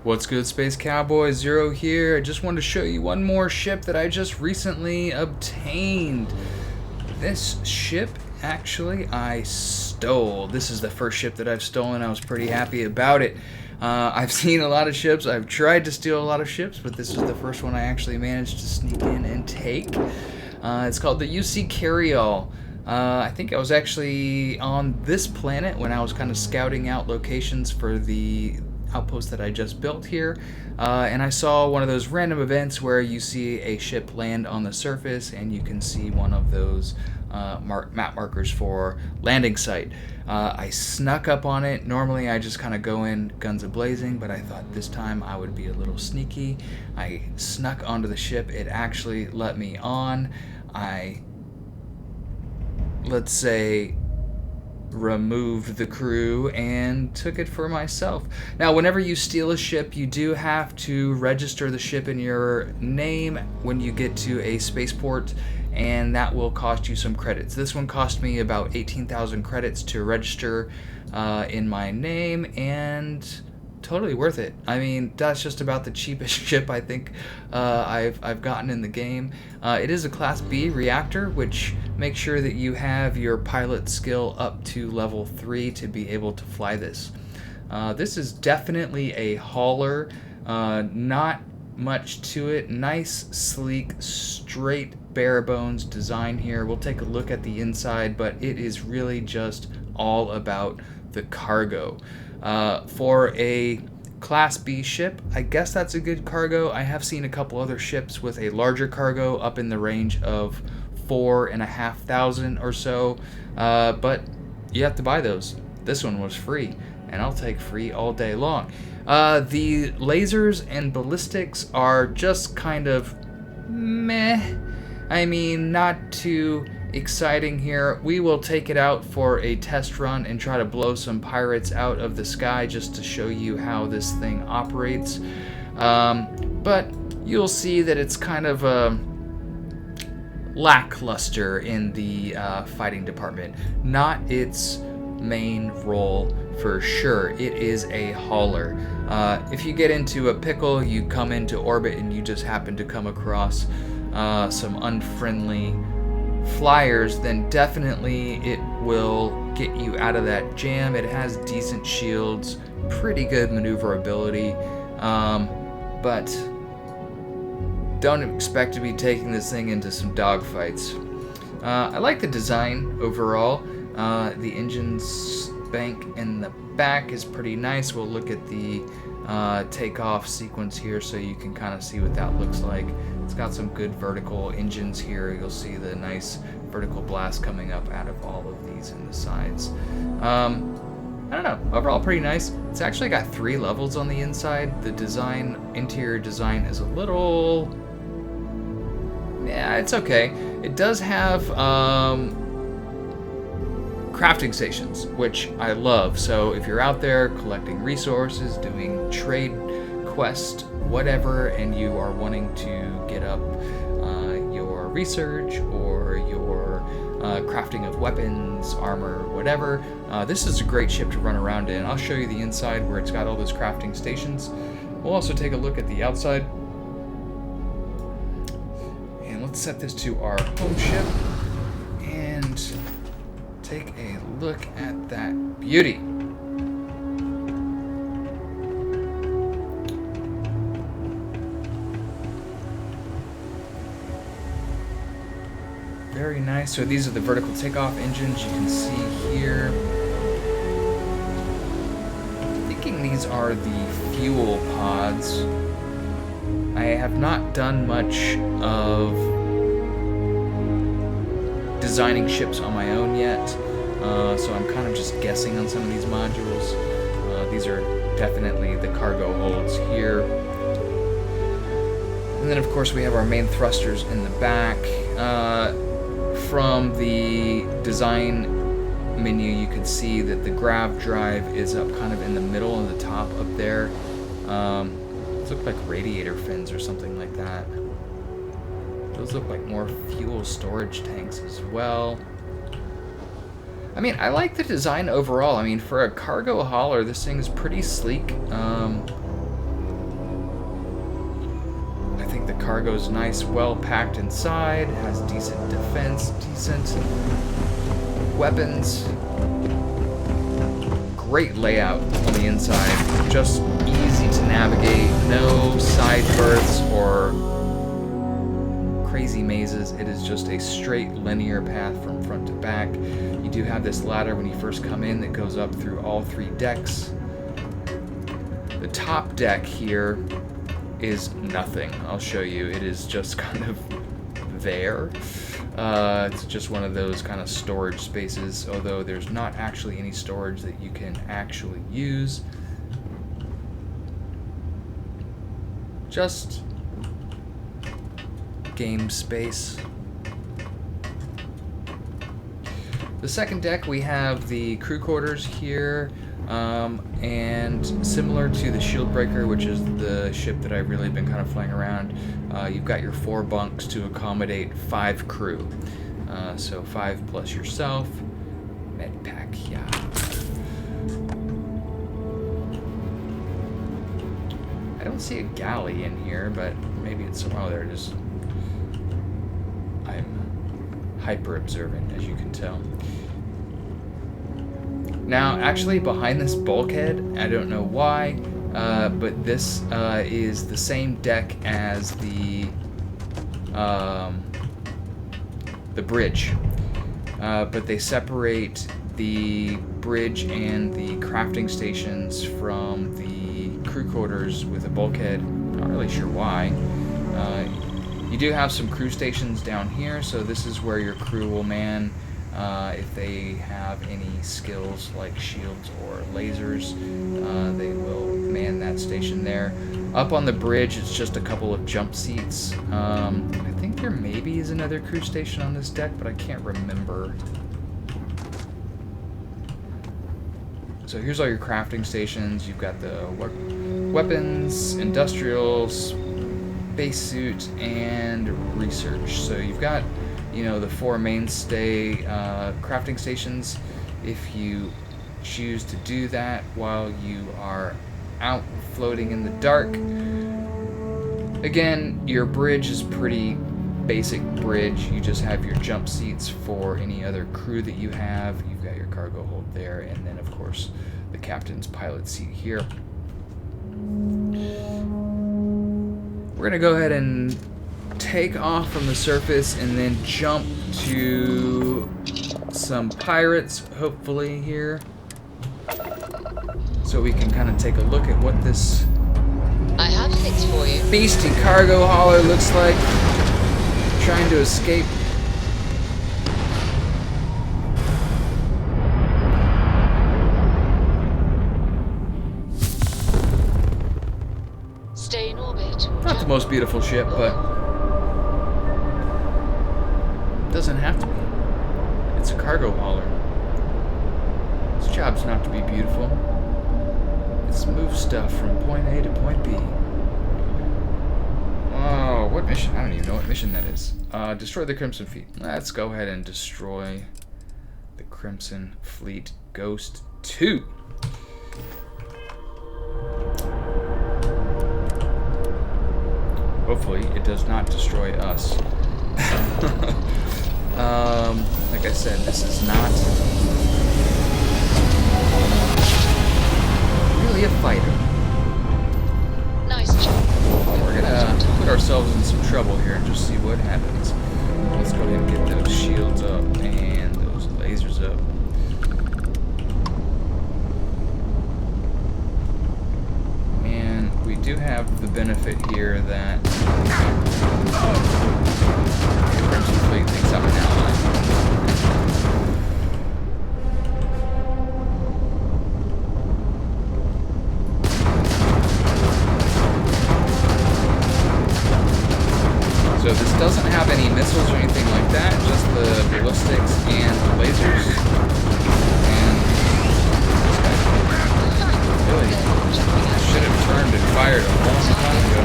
What's good, Space Cowboys? Zero here. I just wanted to show you one more ship that I just recently obtained. This ship, actually, I stole. This is the first ship that I've stolen. I was pretty happy about it. I've seen a lot of ships. I've tried to steal a lot of ships, but this is the first one I actually managed to sneak in and take. It's called the UC Carryall. I think I was actually on this planet when I was kind of scouting out locations for the outpost that I just built here, and I saw one of those random events where you see a ship land on the surface and you can see one of those map markers for landing site. I snuck up on it. Normally I just kind of go in guns a-blazing, but I thought this time I would be a little sneaky. I snuck onto the ship. It actually let me on. Let's say, removed the crew and took it for myself. Now, whenever you steal a ship, you do have to register the ship in your name when you get to a spaceport, and that will cost you some credits. This one cost me about 18,000 credits to register in my name, and totally worth it. I mean, that's just about the cheapest ship I think I've gotten in the game. It is a Class B reactor, which makes sure that you have your pilot skill up to level 3 to be able to fly this. This is definitely a hauler. Not much to it. Nice, sleek, straight, bare bones design here. We'll take a look at the inside, but it is really just all about the cargo. For a Class B ship, I guess that's a good cargo. I have seen a couple other ships with a larger cargo up in the range of 4,500 or so, but you have to buy those. This one was free, and I'll take free all day long. The lasers and ballistics are just kind of meh. I mean, not too exciting here. We will take it out for a test run and try to blow some pirates out of the sky just to show you how this thing operates. But you'll see that it's kind of lackluster in the fighting department. Not its main role for sure. It is a hauler. If you get into a pickle, you come into orbit and you just happen to come across some unfriendly flyers, then definitely it will get you out of that jam. It has decent shields, pretty good maneuverability, but don't expect to be taking this thing into some dogfights. I like the design overall. The engine's bank in the back is pretty nice. We'll look at the takeoff sequence here so you can kind of see what that looks like. It's got some good vertical engines here. You'll see the nice vertical blast coming up out of all of these in the sides. I don't know, overall pretty nice. It's actually got 3 levels on the inside. The interior design is a little, yeah, it's okay. It does have crafting stations, which I love. So if you're out there collecting resources, doing trade quest, whatever, and you are wanting to get up your research or your crafting of weapons, armor, whatever, this is a great ship to run around in. I'll show you the inside where it's got all those crafting stations. We'll also take a look at the outside. And let's set this to our home ship and take a look at that beauty. Very nice. So these are the vertical takeoff engines you can see here. I'm thinking these are the fuel pods. I have not done much of designing ships on my own yet, so I'm kind of just guessing on some of these modules. These are definitely the cargo holds here. And then of course we have our main thrusters in the back. From the design menu, you can see that the grav drive is up kind of in the middle and the top up there. Those look like radiator fins or something like that. Those look like more fuel storage tanks as well. I mean, I like the design overall. I mean, for a cargo hauler, this thing is pretty sleek. The cargo's nice, well packed inside, has decent defense, decent weapons. Great layout on the inside, just easy to navigate, no side berths or crazy mazes. It is just a straight linear path from front to back. You do have this ladder when you first come in that goes up through all 3 decks. The top deck here is nothing. I'll show you. It is just kind of there. It's just one of those kind of storage spaces, although there's not actually any storage that you can actually use. Just game space. The second deck, we have the crew quarters here, and similar to the Shield Breaker, which is the ship that I've really been kind of flying around, you've got your 4 bunks to accommodate 5 crew. So 5 plus yourself. Med pack, yeah. I don't see a galley in here, but maybe it's somewhere. Oh, there it is. I'm hyper observant, as you can tell. Now, actually, behind this bulkhead, I don't know why, but this is the same deck as the bridge, but they separate the bridge and the crafting stations from the crew quarters with a bulkhead. Not really sure why. You do have some crew stations down here, so this is where your crew will man if they have any skills like shields or lasers. They will man that station there. Up on the bridge, it's just a couple of jump seats. I think there maybe is another crew station on this deck, but I can't remember. So here's all your crafting stations. You've got the weapons, industrials, base suit, and research. So you've got, you know, the 4 mainstay crafting stations. If you choose to do that while you are out floating in the dark. Again, your bridge is pretty basic bridge. You just have your jump seats for any other crew that you have. You've got your cargo hold there, and then of course the captain's pilot seat here. We're gonna go ahead and take off from the surface and then jump to some pirates, hopefully here, so we can kind of take a look at what this I have things for you. beastie cargo hauler looks like, trying to escape. Stay in orbit. Not the most beautiful ship, but it doesn't have to be. It's a cargo hauler. Its job's not to be beautiful. It's to move stuff from point A to point B. Oh, what mission? I don't even know what mission that is. Destroy the Crimson Fleet. Let's go ahead and destroy the Crimson Fleet Ghost 2. Hopefully, it does not destroy us. Like I said, this is not really a fighter. Nice job. We're gonna put ourselves in some trouble here and just see what happens. Let's go ahead and get those shields up and those lasers up. And we do have the benefit here that the Crimson Fleet thinks I'm an ally. So this doesn't have any missiles or anything like that, just the ballistics and the lasers. And this guy really should have turned and fired a long time ago.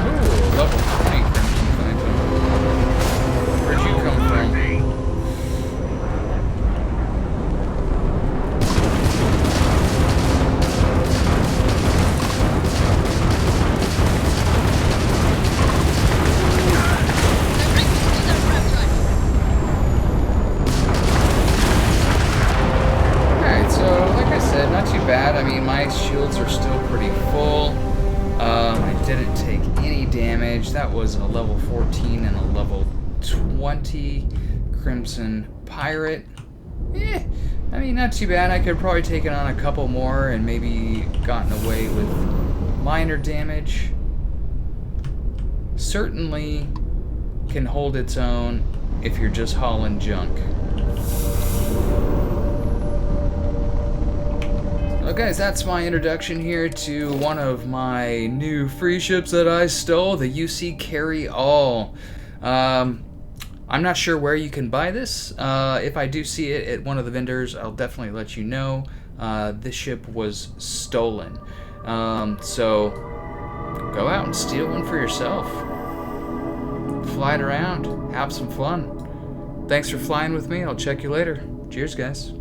Ooh, level 3 Crimson Phantom. Where'd you come from? ice shields are still pretty full. I didn't take any damage. That was a level 14 and a level 20 Crimson Pirate. I mean, not too bad. I could have probably taken on a couple more and maybe gotten away with minor damage. Certainly can hold its own if you're just hauling junk. Well, guys, that's my introduction here to one of my new free ships that I stole, the UC Carry All. I'm not sure where you can buy this. If I do see it at one of the vendors, I'll definitely let you know. This ship was stolen. So go out and steal one for yourself. Fly it around. Have some fun. Thanks for flying with me. I'll check you later. Cheers, guys.